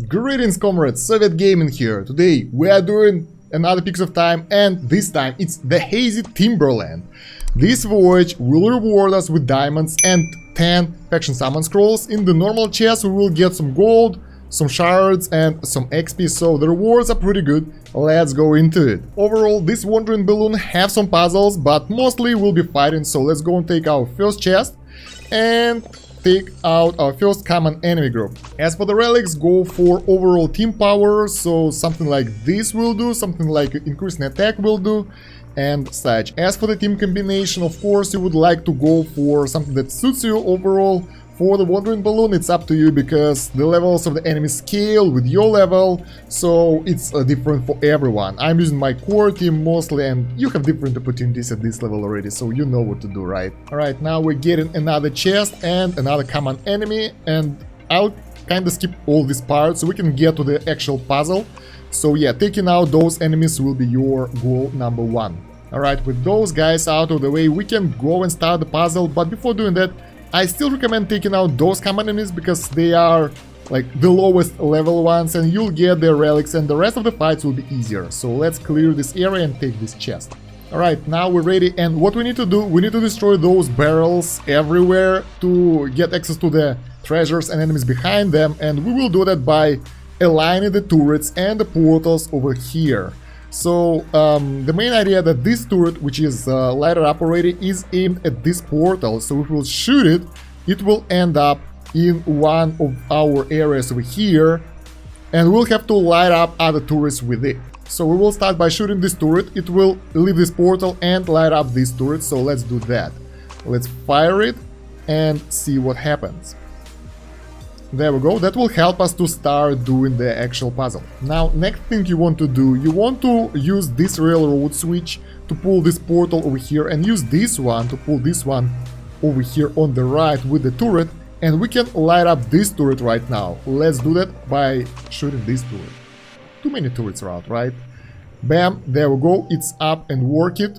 Greetings comrades, Soviet Gaming here. Today we are doing another Pix of Time, and this time it's the Hazy Timberland. This voyage will reward us with diamonds and 10 faction summon scrolls. In the normal chest we will get some gold, some shards and some XP, so the rewards are pretty good. Let's go into it. Overall, this wandering balloon have some puzzles, but mostly we'll be fighting, so let's go and take our first chest and take out our first common enemy group. As for the relics, go for overall team power, so something like this will do, something like increasing attack will do, and such. As for the team combination, of course you would like to go for something that suits you overall. For the wandering balloon, it's up to you, because the levels of the enemy scale with your level, so it's different for everyone. I'm using my core team mostly, and you have different opportunities at this level already, so you know what to do, right? Alright, now we're getting another chest and another common enemy, and I'll kinda skip all this part so we can get to the actual puzzle. So yeah, taking out those enemies will be your goal number one. Alright, with those guys out of the way, we can go and start the puzzle, but before doing that, I still recommend taking out those common enemies, because they are like the lowest level ones and you'll get their relics and the rest of the fights will be easier. So let's clear this area and take this chest. Alright, now we're ready, and what we need to do, we need to destroy those barrels everywhere to get access to the treasures and enemies behind them, and we will do that by aligning the turrets and the portals over here. So the main idea that this turret, which is lighted up already, is aimed at this portal. So if we'll shoot it, it will end up in one of our areas over here, and we'll have to light up other turrets with it. So we will start by shooting this turret, it will leave this portal and light up this turret, so let's do that. Let's fire it and see what happens. There we go, that will help us to start doing the actual puzzle. Now, next thing you want to do, you want to use this railroad switch to pull this portal over here, and use this one to pull this one over here on the right with the turret, and we can light up this turret right now. Let's do that by shooting this turret. Too many turrets around, right? Bam, there we go, it's up and work it.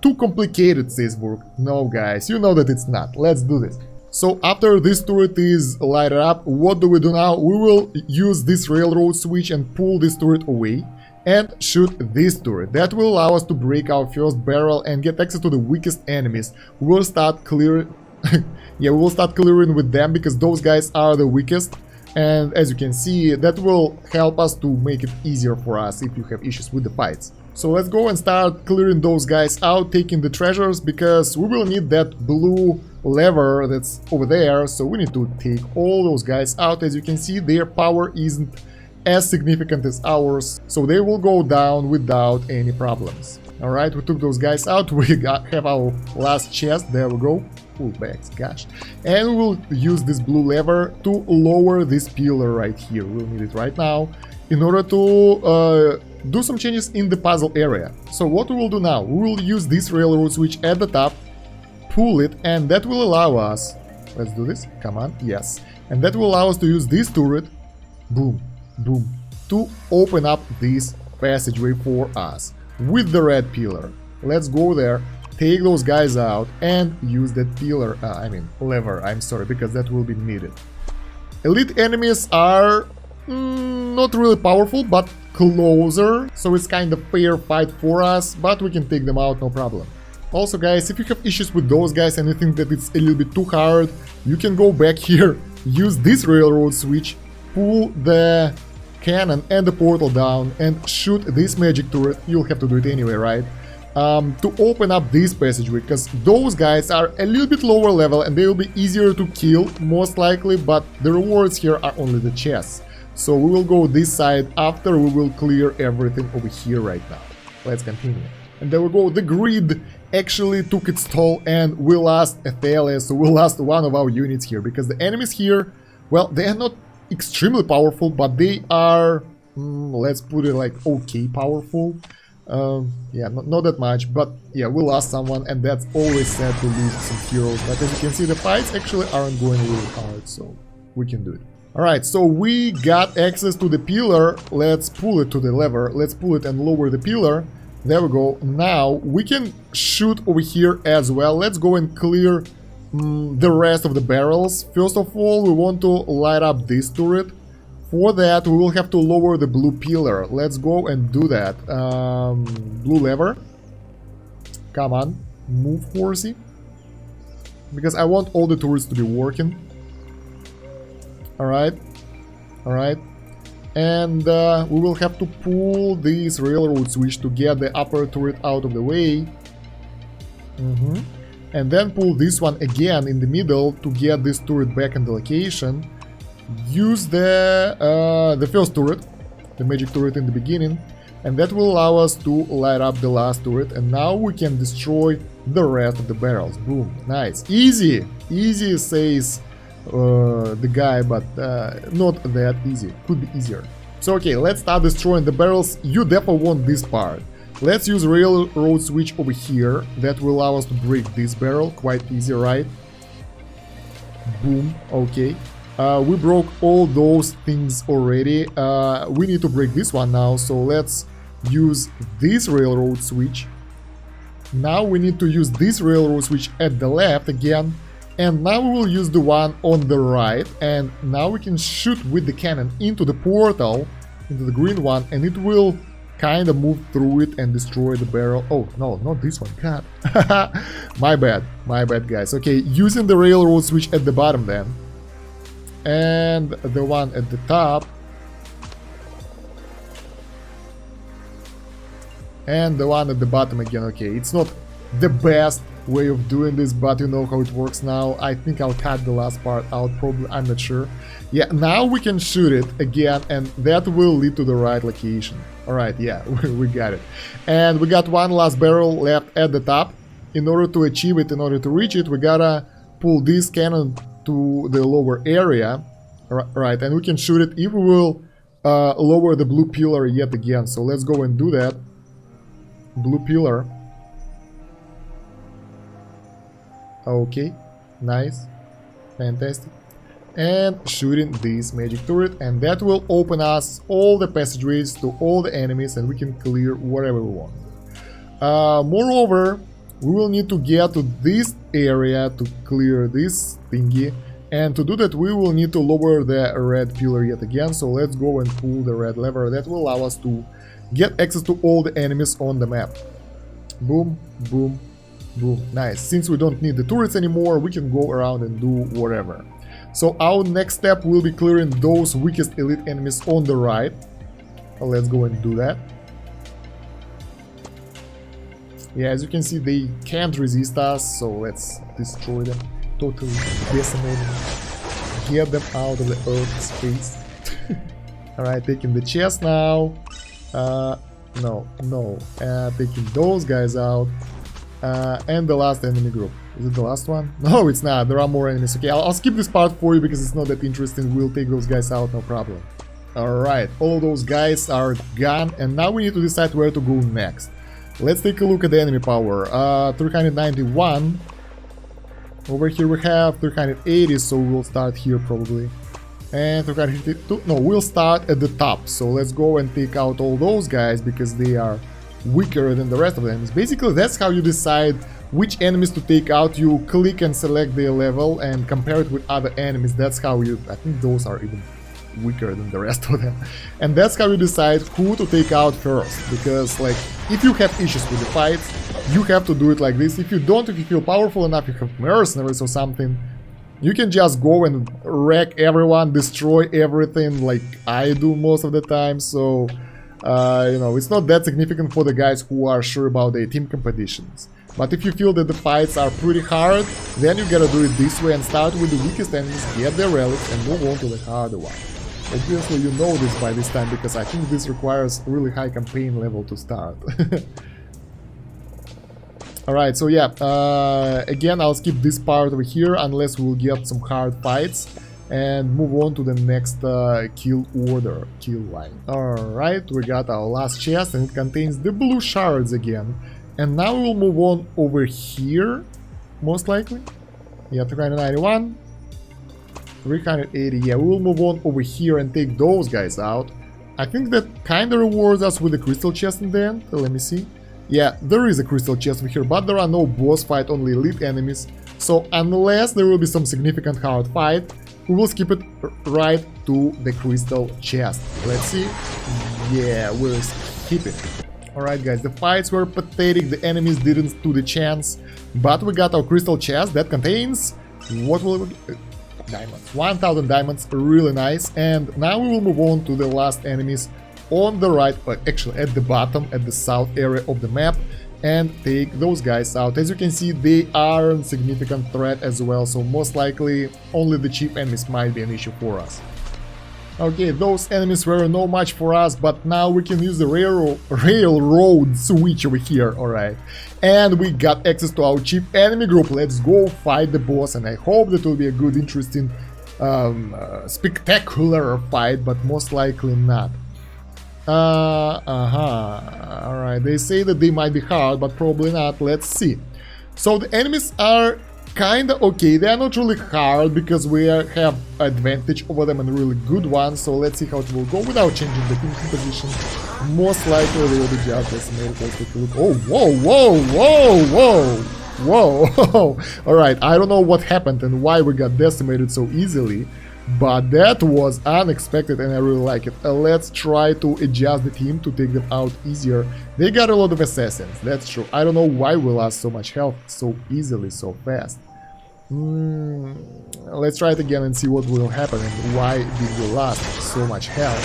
Too complicated, says Burg. No guys, you know that it's not. Let's do this. So after this turret is lighted up, what do we do now? We will use this railroad switch and pull this turret away and shoot this turret. That will allow us to break our first barrel and get access to the weakest enemies. We will start clearing yeah, we will start clearing with them, because those guys are the weakest, and as you can see, that will help us to make it easier for us if you have issues with the fights. So let's go and start clearing those guys out, taking the treasures, because we will need that blue lever that's over there, so we need to take all those guys out. As you can see, their power isn't as significant as ours, so they will go down without any problems. Alright, we took those guys out, we have our last chest, there we go, full bags, gosh. And we will use this blue lever to lower this pillar right here, we'll need it right now, in order to do some changes in the puzzle area. So what we will do now, we will use this railroad switch at the top, pull it, and that will allow us, let's do this, come on, yes, and that will allow us to use this turret, boom, boom, to open up this passageway for us with the red pillar. Let's go there, take those guys out and use that pillar, lever, I'm sorry, because that will be needed. Elite enemies are not really powerful, but closer, so it's kind of fair fight for us, but we can take them out, no problem. Also guys, if you have issues with those guys and you think that it's a little bit too hard, you can go back here, use this railroad switch, pull the cannon and the portal down and shoot this magic turret, you'll have to do it anyway, right? To open up this passageway, because those guys are a little bit lower level and they will be easier to kill, most likely, but the rewards here are only the chests. So we will go this side after we will clear everything over here right now. Let's continue. And there we go, the grid actually took its toll and we lost Athalia, so we lost one of our units here, because the enemies here, well, they are not extremely powerful, but they are, let's put it like okay powerful. Yeah, not that much, but yeah, we lost someone, and that's always sad to lose some heroes. But as you can see, the fights actually aren't going really hard, so we can do it. Alright, so we got access to the pillar. Let's pull it to the lever. Let's pull it and lower the pillar. There we go. Now we can shoot over here as well. Let's go and clear the rest of the barrels. First of all, we want to light up this turret For that, we will have to lower the blue pillar. Let's go and do that. Blue lever. Come on, move, horsey. Because I want all the turrets to be working. Alright. Alright. And we will have to pull this railroad switch to get the upper turret out of the way. And then pull this one again in the middle to get this turret back in the location. Use the first turret, the magic turret in the beginning, and that will allow us to light up the last turret. And now we can destroy the rest of the barrels. Boom, nice, easy, easy, says the guy, but not that easy. Could be easier. So okay, let's start destroying the barrels. You definitely want this part. Let's use railroad switch over here. That will allow us to break this barrel. Quite easy, right? Boom. Okay. We broke all those things already. We need to break this one now. So let's use this railroad switch. Now we need to use this railroad switch at the left again. And now we will use the one on the right. And now we can shoot with the cannon into the portal, into the green one, and it will kind of move through it and destroy the barrel. Oh, no, not this one. God. My bad, guys. Okay, using the railroad switch at the bottom then. And the one at the top. And the one at the bottom again. Okay, it's not the best way of doing this, but you know how it works now. I think I'll cut the last part out, probably, I'm not sure. Yeah, now we can shoot it again, and that will lead to the right location. Alright, yeah, we got it. And we got one last barrel left at the top. In order to achieve it, in order to reach it, we gotta pull this cannon to the lower area. Right, and we can shoot it if we will lower the blue pillar yet again. So let's go and do that. Blue pillar. Okay, nice, fantastic. And shooting this magic turret, and that will open us all the passageways to all the enemies, and we can clear whatever we want. Moreover, we will need to get to this area to clear this thingy, and to do that we will need to lower the red pillar yet again. So let's go and pull the red lever. That will allow us to get access to all the enemies on the map. Boom, boom, boom. Nice. Since we don't need the turrets anymore, we can go around and do whatever. So our next step will be clearing those weakest elite enemies on the right. Let's go and do that. Yeah, as you can see, they can't resist us, so let's destroy them. Totally decimate them. Get them out of the earth's face. Alright, taking the chest now. No. Taking those guys out. And the last enemy group. Is it the last one? No, it's not. There are more enemies. Okay, I'll skip this part for you because it's not that interesting. We'll take those guys out, no problem. Alright, all those guys are gone. And now we need to decide where to go next. Let's take a look at the enemy power. 391. Over here we have 380, so we'll start here probably. And 352. No, we'll start at the top. So let's go and take out all those guys because they are weaker than the rest of the enemies. Basically, that's how you decide which enemies to take out. You click and select their level and compare it with other enemies. That's how you... I think those are even weaker than the rest of them. And that's how you decide who to take out first. Because, like, if you have issues with the fights, you have to do it like this. If you don't, if you feel powerful enough, you have mercenaries or something, you can just go and wreck everyone, destroy everything like I do most of the time. So, you know, it's not that significant for the guys who are sure about their team competitions. But if you feel that the fights are pretty hard, then you gotta do it this way and start with the weakest enemies, get their relics, and move on to the harder one. Obviously, you know this by this time, because I think this requires a really high campaign level to start. Alright, so yeah, again, I'll skip this part over here, unless we'll get some hard fights, and move on to the next kill order, kill line. Alright, we got our last chest, and it contains the blue shards again. And now we'll move on over here, most likely. Yeah, 391. 380, yeah, we will move on over here and take those guys out. I think that kinda rewards us with a crystal chest in the end. Let me see. Yeah, there is a crystal chest over here, but there are no boss fight, only elite enemies. So unless there will be some significant hard fight, we will skip it right to the crystal chest. Let's see. Yeah, we'll skip it. Alright guys, the fights were pathetic, the enemies didn't stand a chance, but we got our crystal chest that contains, what will it be? Diamonds. 1000 diamonds, really nice. And now we will move on to the last enemies on the right, actually at the bottom, at the south area of the map, and take those guys out. As you can see, they are a significant threat as well, so most likely only the cheap enemies might be an issue for us. Okay, those enemies were no match for us, but now we can use the railroad switch over here, alright. And we got access to our cheap enemy group. Let's go fight the boss, and I hope that will be a good, interesting, spectacular fight, but most likely not. Alright, they say that they might be hard, but probably not. Let's see. So the enemies are kinda okay, they are not really hard because we have advantage over them and really good ones, so let's see how it will go without changing the team composition. Most likely they will be just decimated. Let's take a look. Oh, whoa. Alright, I don't know what happened and why we got decimated so easily, but that was unexpected and I really like it. Let's try to adjust the team to take them out easier. They got a lot of assassins, that's true. I don't know why we lost so much health so easily, so fast. Let's try it again and see what will happen and why did we lose so much health.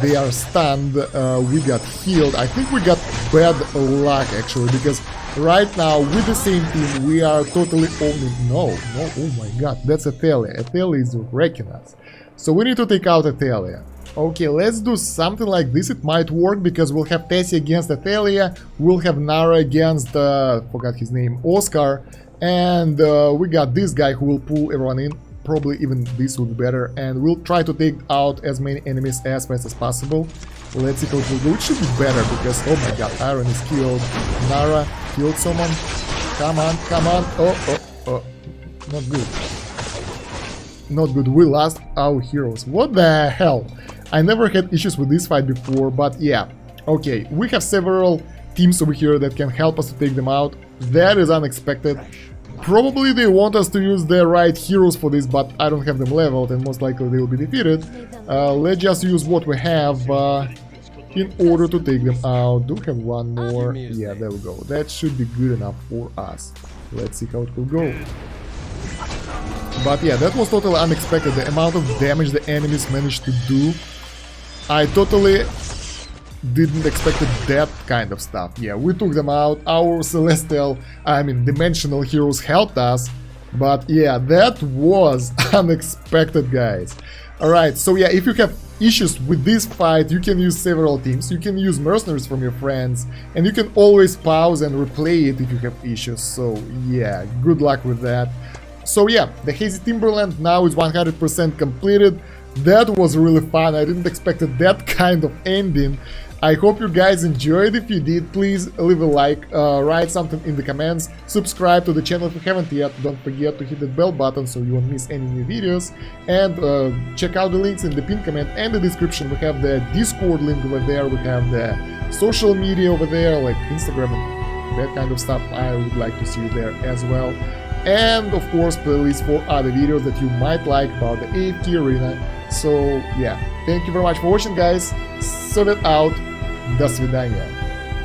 They are stunned, we got healed. I think we got bad luck actually, because right now with the same team we are totally owning. No, oh my god, that's Athalia. Athalia is wrecking us. So we need to take out Athalia. Okay, let's do something like this. It might work because we'll have Tessie against Athalia, we'll have Nara against, forgot his name, Oscar, and we got this guy who will pull everyone in. Probably even this would be better, and we'll try to take out as many enemies as fast as possible. Let's see how it will go. It should be better because, oh my god, Iron is killed. Nara killed someone. Come on. Oh, not good. Not good. We lost our heroes. What the hell? I never had issues with this fight before, but yeah. Okay, we have several teams over here that can help us to take them out. That is unexpected. Probably they want us to use the right heroes for this, but I don't have them leveled and most likely they will be defeated. Let's just use what we have in order to take them out. Do we have one more? Yeah, there we go. That should be good enough for us. Let's see how it will go. But yeah, that was totally unexpected. The amount of damage the enemies managed to do. I totally didn't expect that kind of stuff. Yeah, we took them out. Our dimensional heroes helped us. But yeah, that was unexpected, guys. Alright, so yeah, if you have issues with this fight, you can use several teams. You can use mercenaries from your friends. And you can always pause and replay it if you have issues. So yeah, good luck with that. So yeah, the Hazy Timberland now is 100% completed. That was really fun. I didn't expect that kind of ending. I hope you guys enjoyed. If you did, please leave a like, write something in the comments, subscribe to the channel if you haven't yet, don't forget to hit that bell button so you won't miss any new videos, and check out the links in the pinned comment and the description. We have the Discord link over there, we have the social media over there, like Instagram and that kind of stuff. I would like to see you there as well. And of course, playlist for other videos that you might like about the AFK Arena. So yeah, thank you very much for watching, guys. Soviet out. До свидания.